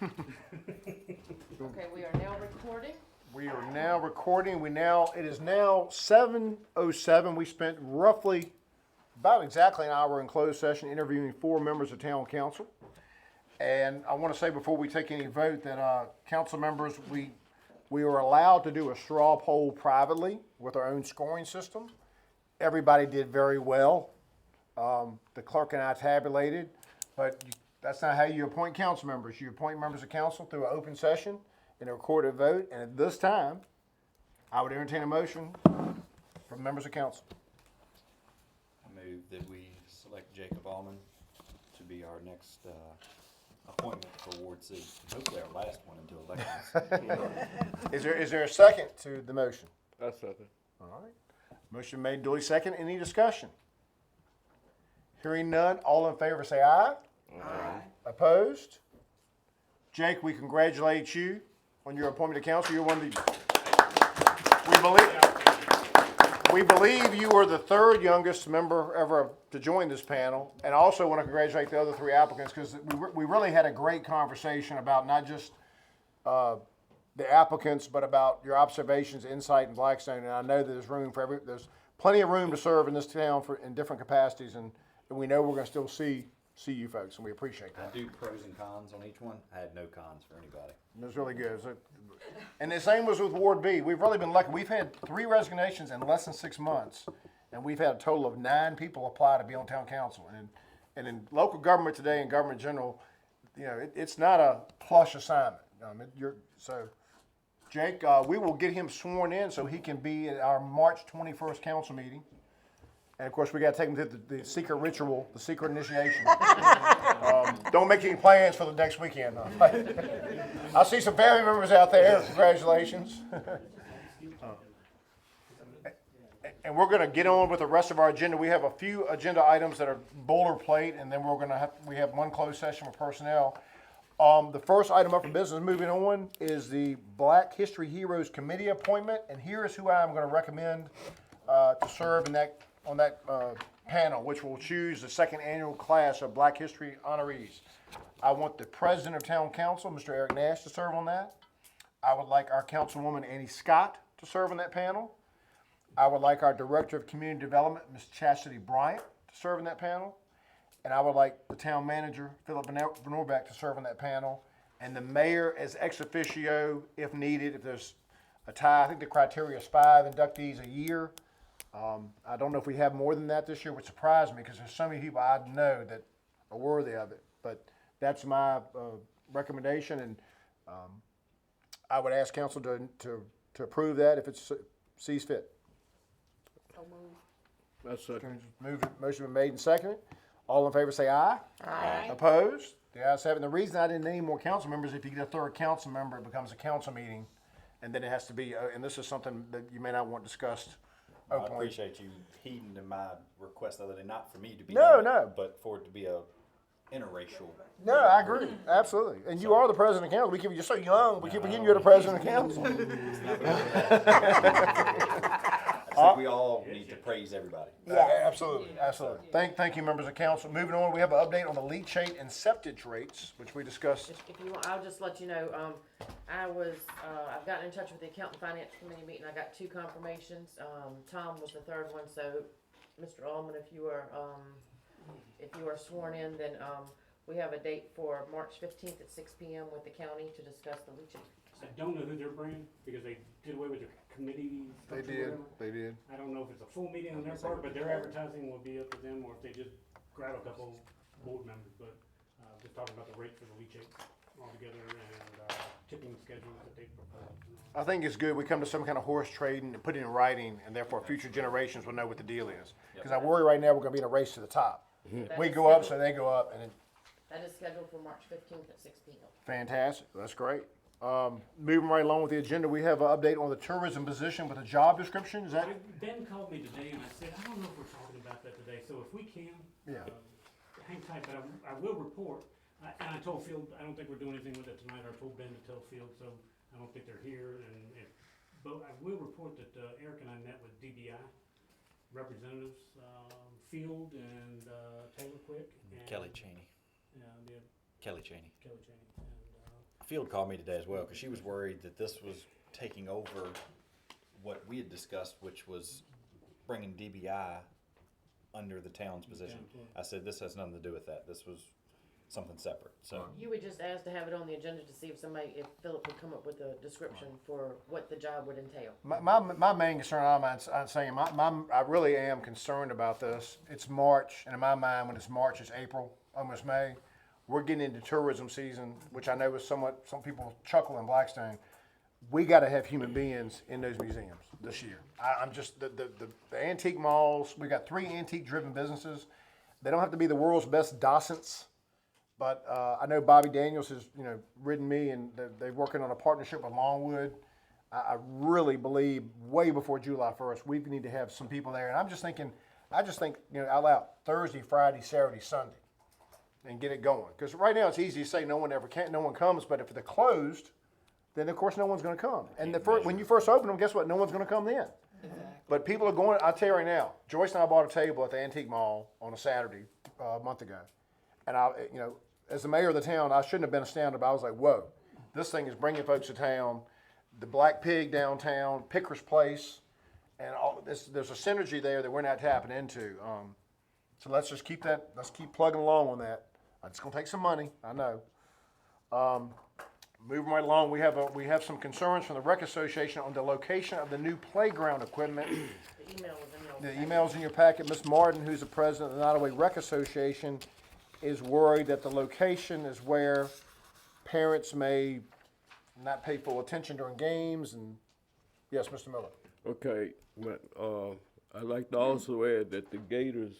Okay, we are now recording. We are now recording. It is now 7:07. We spent roughly about exactly an hour in closed session interviewing 4 members of town council. And I want to say before we take any vote that council members, we were allowed to do a straw poll privately with our own scoring system. Everybody did very well. The clerk and I tabulated, but that's not how you appoint council members. You appoint members of council through an open session in a recorded vote, and at this time, I would entertain a motion from members of council. I move that we select Jacob Allman to be our next appointment for Ward C. Hopefully our last one until elections. Is there a second to the motion? That's second. All right. Motion made, duly second. Any discussion? Hearing none, all in favor say aye. Aye. Opposed? Jake, we congratulate you on your appointment to council. You're one of the, we believe you are the 3rd youngest member ever to join this panel. And I also want to congratulate the other 3 applicants because we really had a great conversation about not just the applicants, but about your observations, insight in Blackstone. And I know that there's room for there's plenty of room to serve in this town in different capacities. And we know we're going to still see you folks, and we appreciate that. I do pros and cons on each one. I had no cons for anybody. It was really good. And the same was with Ward B. We've really been lucky. We've had 3 resignations in less than 6 months, and we've had a total of 9 people apply to be on town council. And in local government today and government in general, it's not a plush assignment. So, Jake, we will get him sworn in so he can be at our March 21st council meeting. And of course, we got to take him to the secret ritual, the secret initiation. Don't make any plans for the next weekend. I see some family members out there. Congratulations. And we're going to get on with the rest of our agenda. We have a few agenda items that are boilerplate, and then we have one closed session with personnel. The first item up for business, moving on, is the Black History Heroes Committee appointment. And here is who I'm going to recommend to serve on that panel, which will choose the 2nd annual class of Black History honorees. I want the President of Town Council, Mr. Eric Nash, to serve on that. I would like our Councilwoman Annie Scott to serve on that panel. I would like our Director of Community Development, Ms. Chastity Bryant, to serve on that panel. And I would like the Town Manager, Philip Benorback, to serve on that panel. And the Mayor as ex officio, if needed, if there's a tie. I think the criteria is 5 inductees a year. I don't know if we have more than that this year, which surprised me because there's so many people I know that are worthy of it. But that's my recommendation, and I would ask council to approve that if it sees fit. So moved. That's second. Motion been made and seconded. All in favor say aye. Aye. Opposed? The ayes have it. And the reason I didn't name more council members, if you get a 3rd council member, it becomes a council meeting, and then it has to be. And this is something that you may not want discussed. I Openly. appreciate you heeding to my request, other than not for me to be No. but for it to be a interracial. No, I agree. Absolutely. And you are the president of council. You're so young. We keep forgetting you're the president of council. I think we all need to praise everybody. Yeah, absolutely. Thank you, members of council. Moving on, we have an update on the leachate and septage rates, which we discussed. If you want, I'll just let you know, I've gotten in touch with the Accountant Finance Committee meeting. I got 2 confirmations. Tom was the 3rd one, so Mr. Allman, if you are sworn in, then, we have a date for March 15th at 6 p.m. with the county to discuss the leachate. I don't know who they're bringing because they did away with their committee. They did. I don't know if it's a full meeting on their part, but their advertising will be up to them, or if they just grab a couple board members. But just talking about the rate for the leachate altogether and tipping schedules that they propose. I think it's good we come to some kind of horse trading and put it in writing, and therefore future generations will know what the deal is. Because I worry right now we're going to be in a race to the top. We go up, so they go up, and That is scheduled for March 15th at 6 p.m. fantastic. That's great. Moving right along with the agenda, we have an update on the tourism position with a job description. Is that? Ben called me today and I said, I don't know if we're talking about that today, so if we can, hang tight, but I will report. And I told Field, I don't think we're doing anything with it tonight. I told Ben to tell Field, so I don't think they're here. But I will report that Eric and I met with DBI representatives, Field and Taylor Quick. And Kelly Cheney. Yeah, Kelly Cheney. Kelly Cheney. And Field called me today as well, because she was worried that this was taking over what we had discussed, which was bringing DBI under the town's position. I said, this has nothing to do with that. This was something separate, so. You would just ask to have it on the agenda to see if Philip would come up with a description for what the job would entail. My main concern, I'm saying, I really am concerned about this. It's March, and in my mind, when it's March, it's April, almost May. We're getting into tourism season, which I know is somewhat, some people chuckle in Blackstone. We gotta have human beings in those museums this year. I'm just, the antique malls, we got 3 antique-driven businesses. They don't have to be the world's best docents. But I know Bobby Daniels has, ridden me, and they're working on a partnership with Longwood. I really believe way before July 1st, we need to have some people there. And I just think, out loud, Thursday, Friday, Saturday, Sunday, and get it going. Because right now it's easy to say no one comes, but if they're closed, then of course no one's going to come. And when you first open them, guess what? No one's going to come then. Exactly. But people are going. I'll tell you right now, Joyce and I bought a table at the Antique Mall on a Saturday a month ago, and as the mayor of the town, I shouldn't have been astounded, but I was like, whoa, this thing is bringing folks to town. The Black Pig downtown, Picker's Place, and all this, there's a synergy there that we're not tapping into. So let's keep plugging along on that. It's going to take some money, I know. Moving right along, we have some concerns from the Rec Association on the location of the new playground equipment. The email's in your packet. Ms. Martin, who's the president of the Nottaway Rec Association, is worried that the location is where parents may not pay full attention during games. And yes, Mr. Miller. Okay, but I'd like to also add that the Gators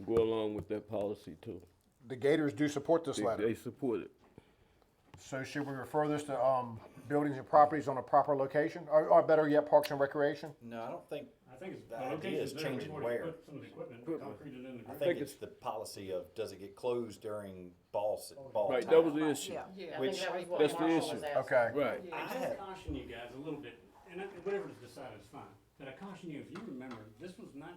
go along with that policy too. The Gators do support this letter. They support it. So should we refer this to buildings and properties on a proper location, or better yet, Parks and Recreation? No, I don't think I think it's, the idea is changing where. Put some of the equipment, concreted in the I ground. think it's the policy of, does it get closed during ball Right, time? that was the issue. Yeah, I Which- think that was what that's the Marshall issue. was asking. Okay. Right. I just caution you guys a little bit, and whatever is decided is fine, but I caution you, if you remember, this was not,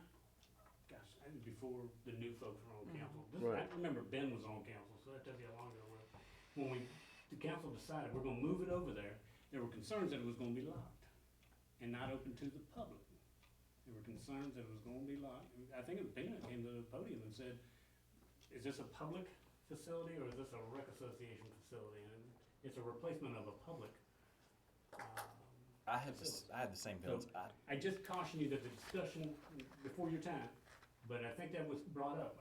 gosh, I was before the new folks were on council. Right. I remember Ben was on council, so that tells you how long ago it was. When the council decided we're gonna move it over there were concerns that it was gonna be locked and not open to the public. There were concerns that it was gonna be locked. I think it was Ben that came to the podium and said, is this a public facility or is this a rec association facility? And it's a replacement of a public. I had the same feelings. I just caution you that the discussion before your time, but I think that was brought up.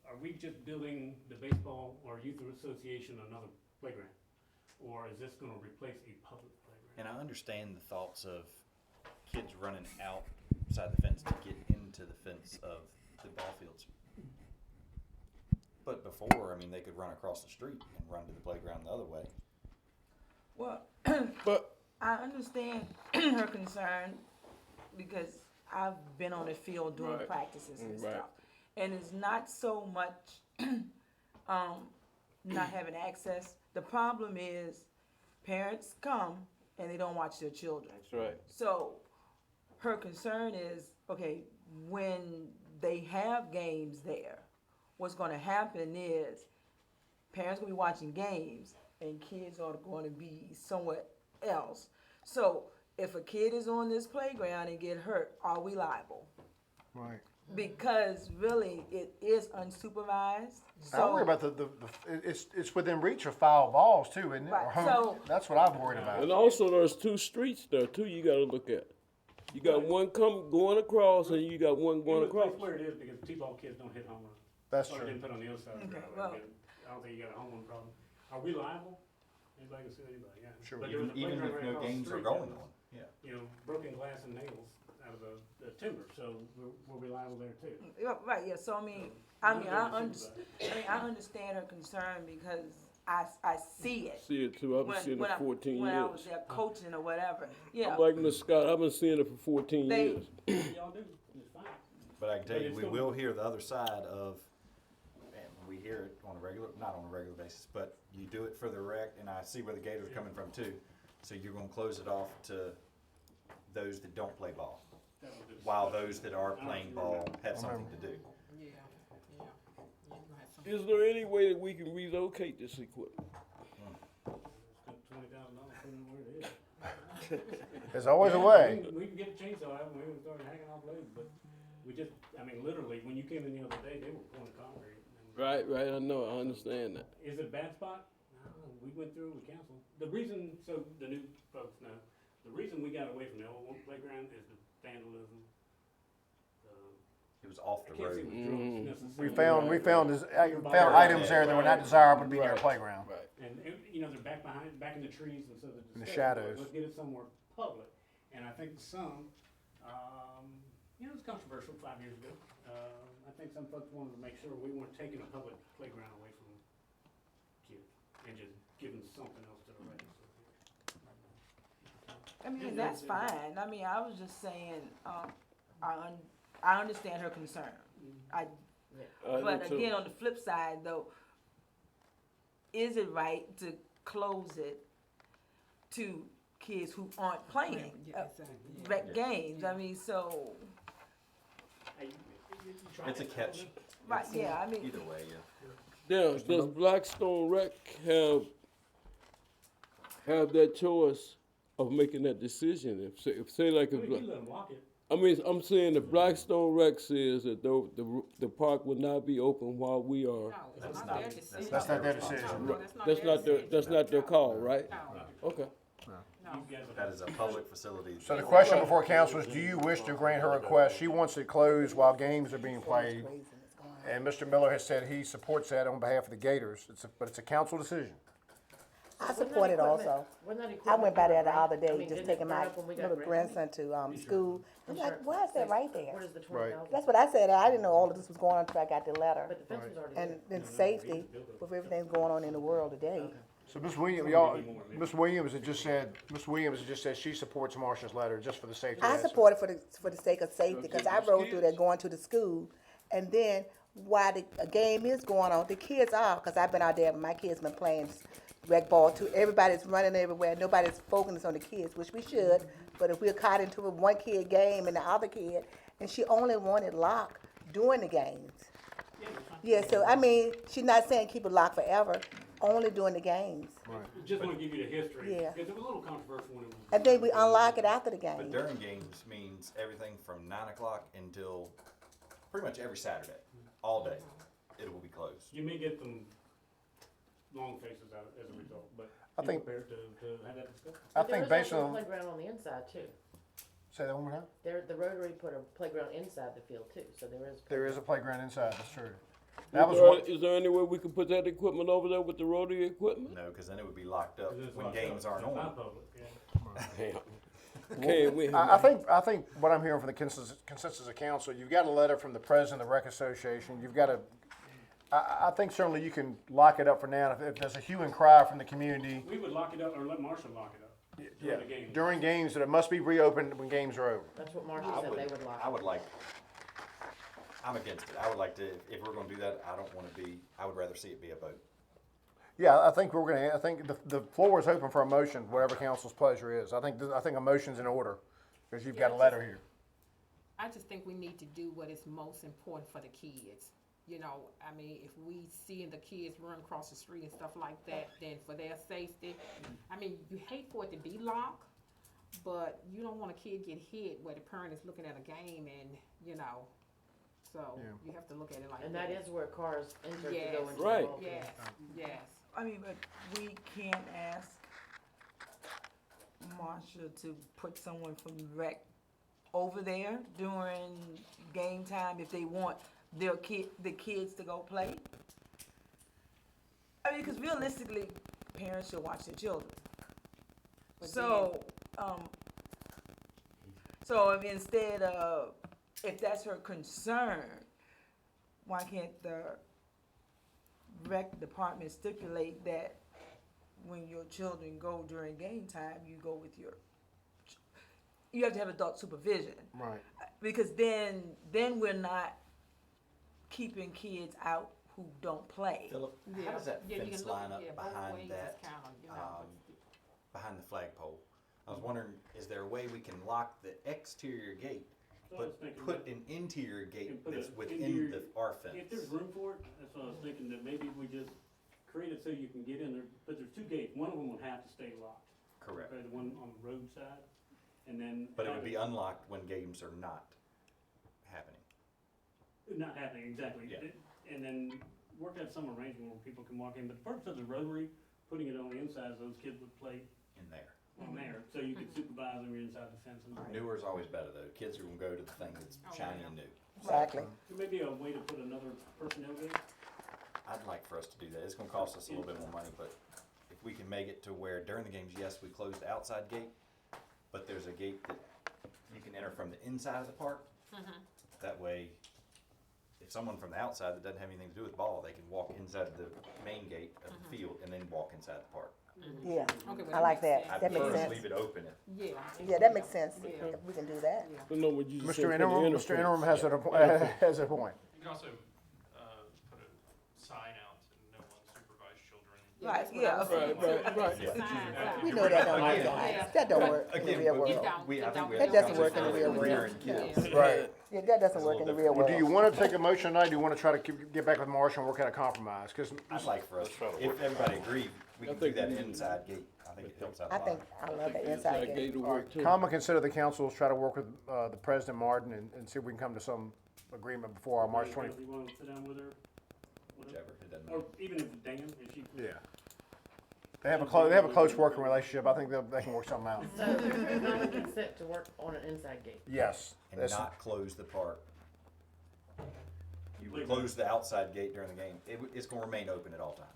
Are we just building the baseball or youth association another playground? Or is this gonna replace a public playground? And I understand the thoughts of kids running outside the fence to get into the fence of the ball fields. But before, I mean, they could run across the street and run to the playground the other way. Well, But I understand her concern because I've been on the field doing Right. practices and Right. stuff. And it's not so much not having access. The problem is parents come and they don't watch their children. that's right. So her concern is, okay, when they have games there, what's gonna happen is parents gonna be watching games and kids are gonna be somewhere else. So if a kid is on this playground and get hurt, are we liable? Right. Because really, it is unsupervised. I worry about it's within reach of foul balls too, isn't it? Right, Or home. so- That's what I'm worried about. And also there's two streets there too you gotta look at. You got one going across and you got one going It was across. placed where it is because T-ball kids don't hit home runs. That's Or true. didn't put on the other side of the Okay, ground. well- I don't think you got a home run problem. Are we liable? Anybody can sue anybody, yeah. Sure. But there was a Even playground if right no across the games are street going that was, on, yeah. You know, broken glass and nails out of the timber, so we're reliable there too. Yeah, right, yeah, so I mean, None of I them are supervised. understand her concern because I see it. See it too. I've been seeing it for 14 when I years. was there coaching or whatever, yeah. I'm like Miss Scott, I've been seeing it for 14 They- years. Y'all do, it's fine. But I can tell But you, it's we still- will hear the other side of, and we hear it on a regular, not on a regular basis, but you do it for the rec, and I see where the Gators are coming from too. So you're gonna close it off to those that don't play ball, That was the while discussion. those that are playing ball have something to do. Is there any way that we can relocate this equipment? Between $20,000, put it where it is. There's always a Yeah, way. We can get the chainsaw out and we can start hanging off blades, but we just, I mean, literally, when you came in the other day, they were pouring concrete. and- Right, I know, I understand that. Is it a bad spot? No, we went through it with council. The reason, so the new folks know, the reason we got away from the old playground is the vandalism. It was off I the can't say road. it was Mhm. drugs We necessarily. found items there that were not desirable to be near a Right. playground. Right. And, you know, they're back in the trees, and so the In the discussion shadows. was, let's get it somewhere public. And I think some, you know, it was controversial 5 years ago. I think some folks wanted to make sure we weren't taking a public playground away from kids and just giving something else to the residents. I mean, that's fine. I mean, I was just saying, I understand her concern. I But do too. again, on the flip side though, is it right to close it to kids who aren't playing rec games? I mean, so, It's a catch. right, yeah, I mean, Either way, yeah. Does Blackstone Rec have that choice of making that decision? If say like We if, let them lock it. I mean, I'm saying if Blackstone Rec says that the park will not be open while we are, That's not not, their that's decision. That's not their decision. No, that's not their call, right? No, Okay. You guys are- that is a public facility. So the question before council is, do you wish to grant her request? She wants it closed while games are being played. And Mr. Miller has said he supports that on behalf of the Gators. But it's a council decision. I support it also. I went by there the other day, just taking my little grandson to school. I'm like, why is that right What there? is the 20,000? That's what I said. I didn't know all of this was going on until I got the letter. But the fence was already And there. then safety, with everything going on in the world today. So Ms. Williams, Ms. Williams has just said she supports Marcia's letter just for the safety. I aspect. support it for the sake of safety, because I rode through there going to the school. And then while a game is going on, the kids are, because I've been out there, my kids been playing rec ball too. Everybody's running everywhere. Nobody's focusing on the kids, which we should. But if we're caught into a one kid game and the other kid, and she only wanted locked during the games. Yeah, so I mean, she's not saying keep it locked forever, only during the games. Just want to give you the history. Yeah. Because it was a little controversial when it was. And then we unlock it after the But game. during games means everything from 9 o'clock until pretty much every Saturday, all day, it will be closed. You may get some long faces out as a result, but I be think- prepared to have that discussion. I But think there based is also a on, playground on the inside too. say that one more time? The Rotary put a playground inside the field too, so there is. There is a playground inside, that's true. That was what, Is there any way we could put that equipment over there with the rotary equipment? No, because then it would be locked up 'Cause it's when locked games up. aren't It's on. not public, yeah. Can't we? I think what I'm hearing from the consensus of council, you've got a letter from the president of the rec association, you've got I think certainly you can lock it up for now. If there's a hue and cry from the community, We would lock it up, or let Marshall lock it up during the game. during games, that it must be reopened when games are over. That's what Marcia I said would, they would lock. I would like, I'm against it. I would like to, if we're gonna do that, I don't wanna be, I would rather see it be a vote. Yeah, I think the floor is open for a motion, whatever council's pleasure is. I think a motion's in order, because you've got a letter here. I just think we need to do what is most important for the kids. You know, I mean, if we seeing the kids run across the street and stuff like that, then for their safety, I mean, you hate for it to be locked, but you don't want a kid get hit where the parent is looking at a game and, you know, so you have to look at it like that. And that is where cars enter to Yes. go into Right. the ball field. Yes, yes. I mean, but we can't ask Marcia to put someone from rec over there during game time if they want the kids to go play. I mean, because realistically, parents should watch their children. But So, so if instead of, if that's her concern, why can't the rec department stipulate that when your children go during game time, you go with you have to have adult supervision. Right. Because then we're not keeping kids out who don't play. Philip, Yeah. how does that Yeah, you fence can look- line up yeah, both ways behind is that, kinda, you know, behind the flagpole? I was wondering, is there a way we can lock the exterior gate, So I was but thinking put that- an interior gate And put that's a within interior- our If fence? there's room for it, that's what I was thinking, that maybe we just create it so you can get in there, but there's two gates, one of them would have to stay locked. Correct. Okay, the one on the roadside, and then. But it would be unlocked when games are not happening. Not happening, exactly. Yeah. And then work out some arrangement where people can walk in, but the purpose of the Rotary, putting it on the inside, so those kids would play In there. on there, so you could supervise them inside the fence and all. Newer is always better though. Kids are gonna go to the thing that's Oh, shiny yeah. and new. Exactly. There may be a way to put another personnel gate. I'd like for us to do that. It's gonna cost us a little bit more money, but if we can make it to where during the games, yes, we close the outside gate, but there's a gate that you can enter from the inside of the park. That way, if someone from the outside that doesn't have anything to do with ball, they can walk inside the main gate of the field and then walk inside the park. Yeah, Okay, well, I like makes that. sense. That makes prefer to sense. leave it open. Yeah. Yeah, that makes sense. Yeah. We can do that. I know what you just said Mr. for the Interim, Mr. Interim has has a point. You can also put a sign out to no unsupervised children. Right, that's what I was yeah. saying. Right. We know that don't work. Yeah. That don't work in the Again, real but world. It don't. we, I It think we don't. have That doesn't work in the real world. Rearing kids. Yeah. Right. Yeah, that doesn't work in the real Well, world. do you want to take a motion tonight? Do you want to try to get back with Marshall and work out a compromise? Because I'd like for us, if everybody agreed, we can do that inside gate. I think it helps out a I lot. think, I love that inside That gate. gate will work too. common consider the council, try to work with the President Martin and see if we can come to some agreement before our March 20. You wanna sit down with her? Whichever, it doesn't Or matter. even if Dan, if she. Yeah. They have a close working relationship. I think they can work something out. So there's common consent to work on an inside gate. Yes. And That's- not close the park. You would close the outside gate during the game. It's gonna remain open at all times.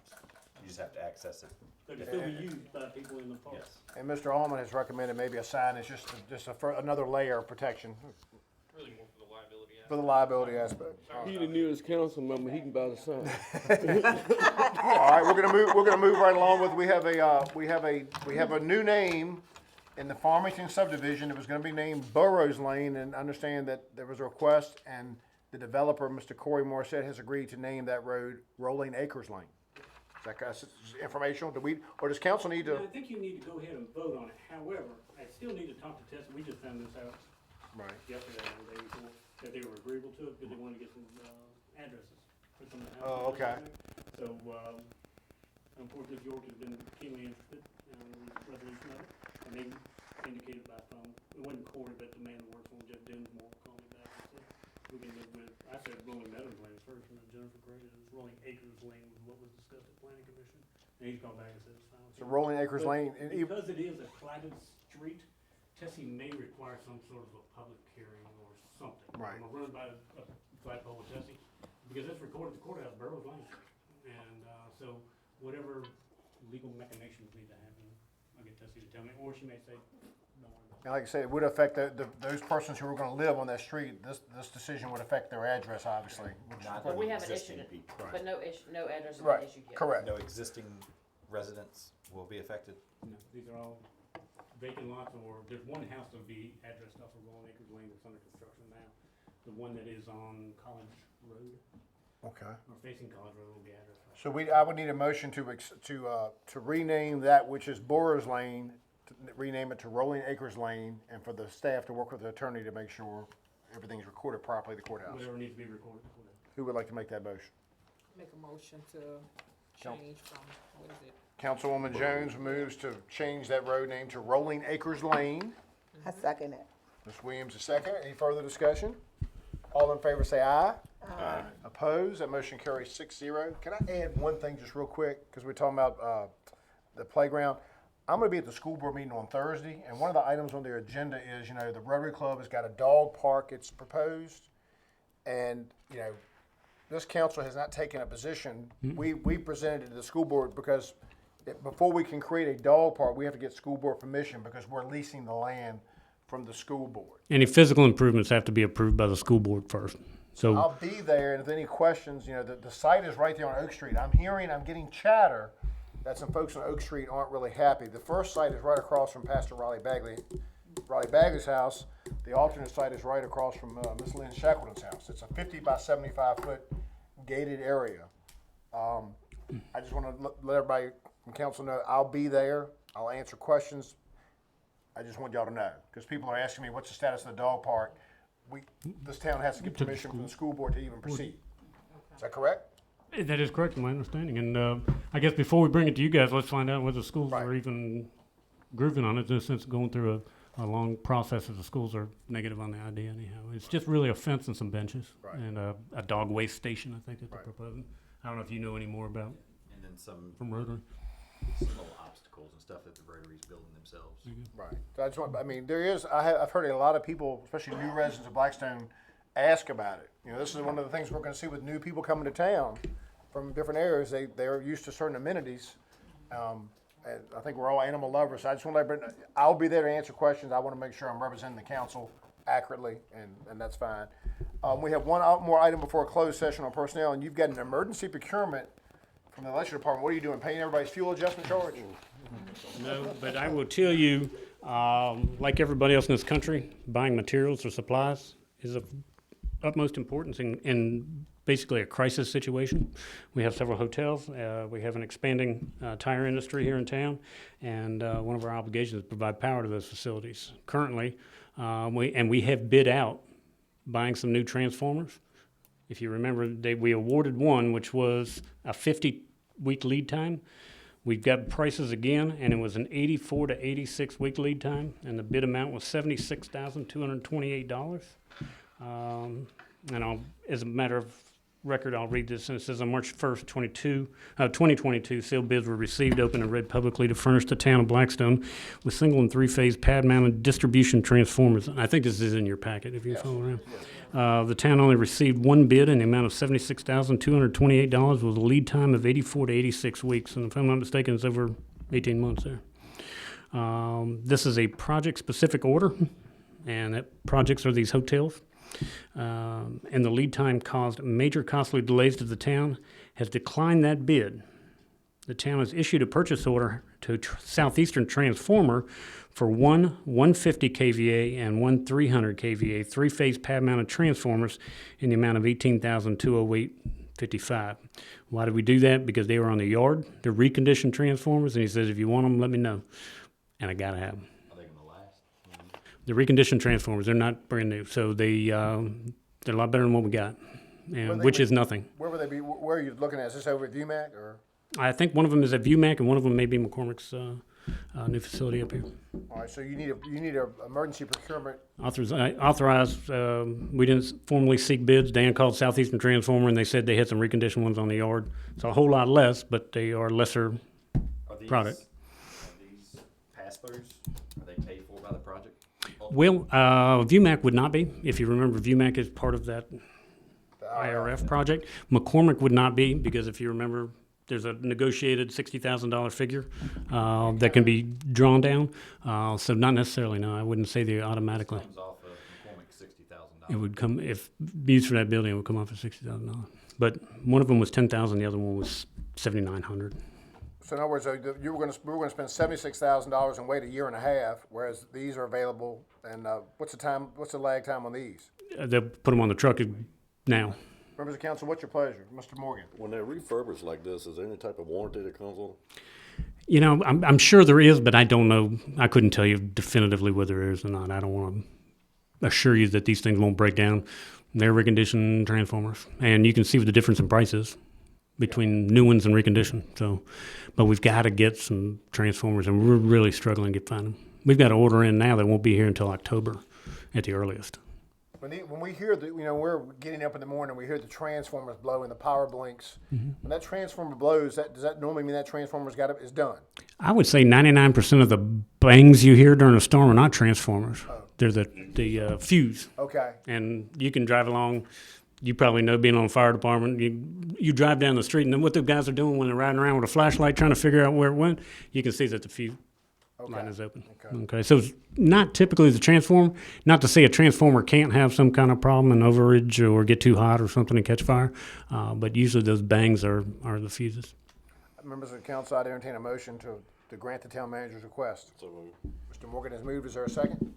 You just have to access it. So it can still be used by people in the park. Yes. And Mr. Allman has recommended maybe a sign is just another layer of protection Really more for the liability for the liability aspect. He the newest council member, he can buy the sign. All right, we're gonna move right along with, we have a new name in the Farmington subdivision. It was gonna be named Burroughs Lane, and understand that there was a request, and the developer, Mr. Corey Morissette, has agreed to name that road Rolling Acres Lane. Is that informational? Or does council need Yeah, to? I think you need to go ahead and vote on it. However, I still need to talk to Tessa. We just found this out Right. yesterday or the day before, that they were agreeable to it because they wanted to get some, addresses for some of the Oh, houses. okay. So, unfortunately, George has been keenly interested in the resolution of it, and they indicated by phone, it wasn't Corey, but the man who works on Jeff Dinsmore called me back and said, we can live with, I said Rolling Meadows Lane first, and then Jennifer graded it as Rolling Acres Lane was what was discussed at planning commission, and he's called back and said it's fine. with So him. Rolling Acres But Lane, and Because it is a platted street, Tessie may require some sort of a public hearing or something. Right. I'm gonna run by a flagpole with Tessie, because it's recorded at the courthouse, Burroughs Lane. And, so whatever legal machinations need to happen, I'll get Tessie to tell me, or she may say, don't worry about it. and like I said, it would affect those persons who are gonna live on that street. This decision would affect their address, obviously. Not But we any haven't existing issued it, people. but no address has Right, been issued yet. correct. No existing residents will be affected. No, these are all vacant lots, or there's one house that'll be addressed off of Rolling Acres Lane that's under construction now. The one that is on College Road, Okay. or facing College Road, will be addressed. So I would need a motion to rename that which is Burroughs Lane, to rename it to Rolling Acres Lane, and for the staff to work with the attorney to make sure everything's recorded properly at the courthouse. Whatever needs to be recorded. Who would like to make that motion? Make a motion to change from, what is it? Councilwoman Jones moves to change that road name to Rolling Acres Lane. I second it. Ms. Williams, a second. Any further discussion? All in favor say aye. Aye. Opposed? That motion carries 6-0. Can I add one thing just real quick? Because we're talking about the playground. I'm going to be at the school board meeting on Thursday, and one of the items on their agenda is, the Rotary Club has got a dog park it's proposed. And, this council has not taken a position. We presented it to the school board because before we can create a dog park, we have to get school board permission because we're leasing the land from the school board. Any physical improvements have to be approved by the school board first. So, I'll be there, and if any questions, the site is right there on Oak Street. I'm getting chatter that some folks on Oak Street aren't really happy. The first site is right across from Pastor Riley Bagley's house. The alternate site is right across from Miss Lynn Shackleton's house. It's a 50 by 75 foot gated area. I just want to let everybody from council know I'll be there. I'll answer questions. I just want y'all to know, because people are asking me what's the status of the dog park. This town has to get permission from the school board to even proceed. Is that correct? that is correct in my understanding. And I guess before we bring it to you guys, let's find out whether schools Right. are even grooving on it, since going through a long process as the schools are negative on the idea anyhow. It's just really a fence and some benches Right. and a dog waste station, I think, that they're Right. proposing. I don't know if you know any more about And then some Rotary. little obstacles and stuff that the Rotary's building themselves. Right. So I just want, I mean, there is, I've heard a lot of people, especially new residents of Blackstone, ask about it. You know, this is one of the things we're gonna see with new people coming to town from different areas. They're used to certain amenities. And I think we're all animal lovers. So I just want to let, I'll be there to answer questions. I want to make sure I'm representing the council accurately, and that's fine. We have one more item before a closed session on personnel, and you've got an emergency procurement from the election department. What are you doing, paying everybody's fuel adjustment charge? No, but I will tell you, like everybody else in this country, buying materials or supplies is of utmost importance in basically a crisis situation. We have several hotels. We have an expanding tire industry here in town, and one of our obligations is to provide power to those facilities. Currently, we have bid out buying some new transformers. If you remember, we awarded one, which was a 50-week lead time. We've got prices again, and it was an 84 to 86-week lead time, and the bid amount was $76,228. And as a matter of record, I'll read this, and it says on March 1st, 2022, sealed bids were received, open, and read publicly to furnish the town of Blackstone with single and three-phase pad-mounted distribution transformers. I think this is in your packet if you follow around. The town only received one bid in the amount of $76,228 with a lead time of 84 to 86 weeks, and if I'm not mistaken, it's over 18 months there. This is a project-specific order, and that projects are these hotels. And the lead time caused major costly delays to the town, has declined that bid. The town has issued a purchase order to Southeastern Transformer for one 150 kVA and one 300 kVA three-phase pad-mounted transformers in the amount of $18,208.55. Why did we do that? Because they were on the yard. They're reconditioned transformers, and he says, if you want them, let me know. And I gotta have them. The reconditioned transformers, they're not brand new, so they're a lot better than what we got, and which is nothing. Where would they be? Where are you looking at? Is this over at VMAC or? I think one of them is at VMAC, and one of them may be McCormick's new facility up here. All right, so you need a emergency procurement. Authorized. We didn't formally seek bids. Dan called Southeastern Transformer, and they said they had some reconditioned ones on the yard. It's a whole lot less, but they are lesser product. Are these pass-throughs? Are they paid for by the project? Well, VMAC would not be. If you remember, VMAC is part of that IRF project. McCormick would not be, because if you remember, there's a negotiated $60,000 figure that can be drawn down. So not necessarily, no. I wouldn't say they automatically. Comes off of McCormick $60,000. It would come, if used for that building, it would come off at $60,000. But one of them was $10,000, the other one was $7,900. So in other words, we were going to spend $76,000 and wait a year and a half, whereas these are available. And what's the lag time on these? They'll put them on the truck now. Members of council, what's your pleasure, Mr. Morgan? When they're refurbished like this, is there any type of warranty that comes on? You know, I'm sure there is, but I don't know. I couldn't tell you definitively whether there is or not. I don't want to assure you that these things won't break down. They're reconditioned transformers, and you can see the difference in prices between new ones and reconditioned. So, but we've got to get some transformers, and we're really struggling to find them. We've got an order in now that won't be here until October at the earliest. When we hear we're getting up in the morning, we hear the transformers blow and the power blinks. Mm-hmm. When that transformer blows, does that normally mean that transformer's is done? I would say 99% of the bangs you hear during a storm are not transformers. Oh. They're the fuse. Okay. And you can drive along. You probably know, being on the fire department, you drive down the street, and then what the guys are doing when they're riding around with a flashlight trying to figure out where it went, you can see that the fuse line is open. Okay. So it's not typically the transformer. Not to say a transformer can't have some kind of problem, an overage, or get too hot or something and catch fire, but usually those bangs are the fuses. Members of the council, I'd entertain a motion to grant the town manager's request. So Mr. Morgan has moved. Is there a second?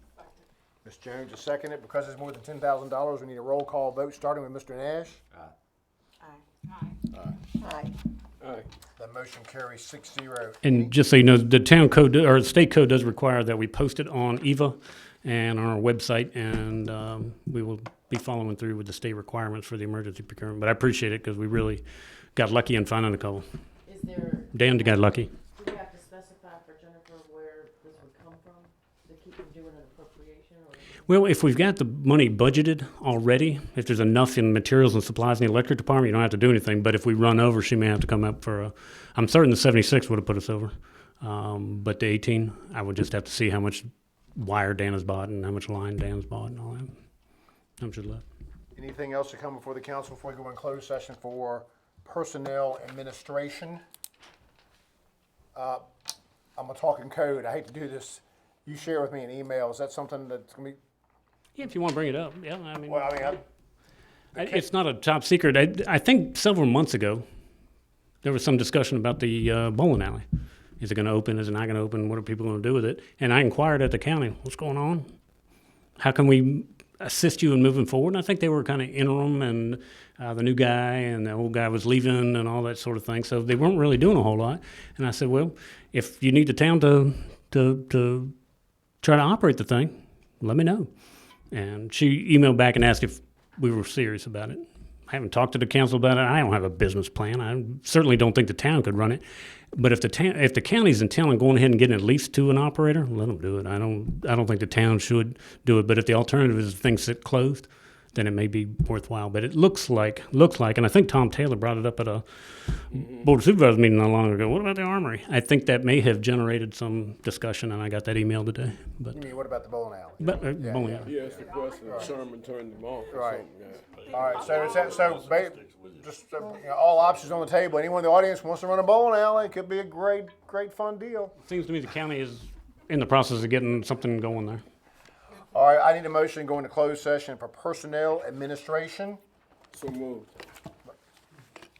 Ms. Jones has seconded. Because it's more than $10,000, we need a roll call vote, starting with Mr. Nash. Aye. That motion carries 6-0. And just so you know, the town code or the state code does require that we post it on EVA and on our website, and we will be following through with the state requirements for the emergency procurement. But I appreciate it, because we really got lucky in finding a couple. Is there, Dan got lucky. do we have to specify specify for Jennifer where this would come from to keep from doing an appropriation or? Well, if we've got the money budgeted already, if there's enough in materials and supplies in the electric department, you don't have to do anything. But if we run over, she may have to come up for a, I'm certain the 76 would have put us over. But the 18, I would just have to see how much wire Dan has bought and how much line Dan's bought and all that. How much is left? Anything else to come before the council before we go in closed session for personnel administration? I'm gonna talk in code. I hate to do this. You share with me an email. Is that something that's gonna be? Yeah, if you want to bring it up. Yeah, I mean, Well, I mean, it's not a top secret. I think several months ago, there was some discussion about the bowling alley. Is it going to open? Is it not going to open? What are people going to do with it? And I inquired at the county, what's going on? How can we assist you in moving forward? And I think they were kind of interim, and the new guy and the old guy was leaving and all that sort of thing. So they weren't really doing a whole lot. And I said, well, if you need the town to try to operate the thing, let me know. And she emailed back and asked if we were serious about it. I haven't talked to the council about it. I don't have a business plan. I certainly don't think the town could run it. But if the county's in town and going ahead and getting at least to an operator, let them do it. I don't think the town should do it. But if the alternative is things sit closed, then it may be worthwhile. But it looks like, and I think Tom Taylor brought it up at a Board of Supervisors meeting not long ago. What about the armory? I think that may have generated some discussion, and I got that email today. But you mean, what about the bowling alley? bowling alley. He asked the question, and Sherman turned him off or Right. something. Yeah. All right, all options on the table. Anyone in the audience wants to run a bowling alley, it could be a great fun deal. Seems to me the county is in the process of getting something going there. All right, I need a motion to go into closed session for personnel administration. So moved.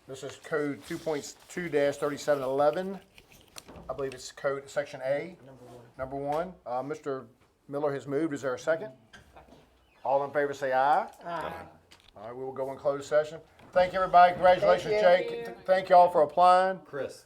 This is code 2.2-3711. I believe it's code section A, number one. Mr. Miller has moved. Is there a second? All in favor say aye. Aye. All right, we will go in closed session. Thank you, everybody. Congratulations, Thank you. Jake. Thank you all for applying. Chris,